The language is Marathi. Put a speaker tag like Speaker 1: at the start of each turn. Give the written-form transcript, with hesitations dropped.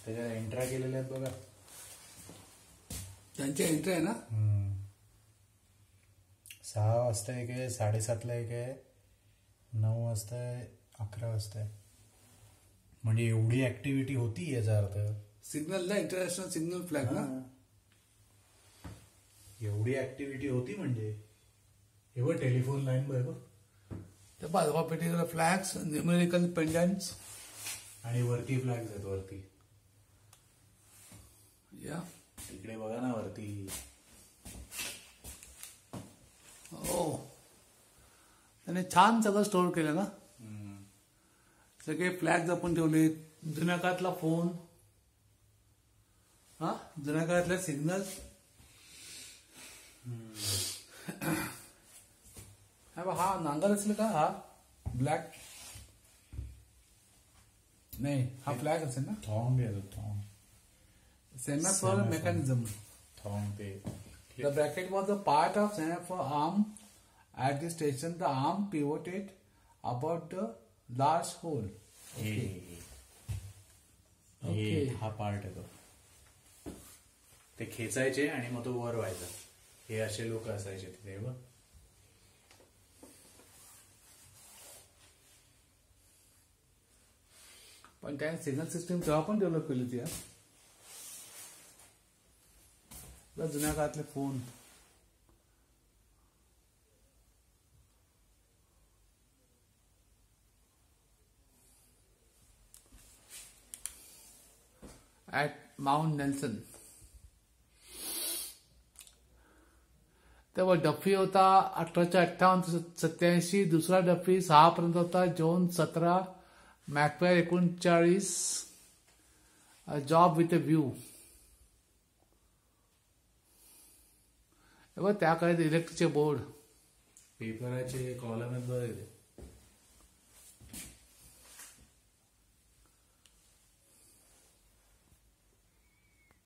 Speaker 1: त्याच्यात एंट्रा केलेल्या आहेत बघा.
Speaker 2: त्यांची एंट्री आहे ना.
Speaker 1: 6 वाजता एक आहे, 7:30ला एक आहे, 9 वाजता आहे, 11 वाजता आहे. म्हणजे एवढी ऍक्टिव्हिटी होती याचा अर्थ.
Speaker 2: सिग्नलला इंटरनॅशनल सिग्नल फ्लॅग ना.
Speaker 1: एवढी ऍक्टिव्हिटी होती म्हणजे. हे बघ टेलिफोन लाईन बघ.
Speaker 2: ते पाचवा पेटीला फ्लॅग्स, न्यूमेरिकल पेंडंट्स
Speaker 1: आणि वरती फ्लॅग्स आहेत वरती.
Speaker 2: या
Speaker 1: इकडे बघा ना वरती.
Speaker 2: हो, त्याने छान सगळं स्टोअर केलं ना. सगळे फ्लॅग्स आपण ठेवले. जुन्या काळातला फोन, जुन्या काळातले सिग्नल. हा नांगर असेल का? हा ब्लॅक नाही, हा फ्लॅग असेल ना.
Speaker 1: थॉंग येतो थॉंग.
Speaker 2: Semaphore mechanism.
Speaker 1: थॉंग ते.
Speaker 2: The bracket was a part of semaphore arm. At the station, the arm pivoted about the large hole.
Speaker 1: Okay. हा पार्ट आहे तो. ते खेचायचे आणि मग तो वर व्हायचा. हे असे लोक असायचे तिथे बघ.
Speaker 2: पण त्या सिग्नल सिस्टीम तेव्हा पण डेव्हलप केली होती. जुन्या काळातले फोन. ऍट माउंट नेल्सन तेव्हा डफी होता 1857-87. दुसरा डफी 6 पर्यंत होता. John 17. मॅकफेअर 39. Job with a view. त्या काळात इलेक्ट्रिकचे बोर्ड,
Speaker 1: पेपराचे कॉलम आहेत बघ.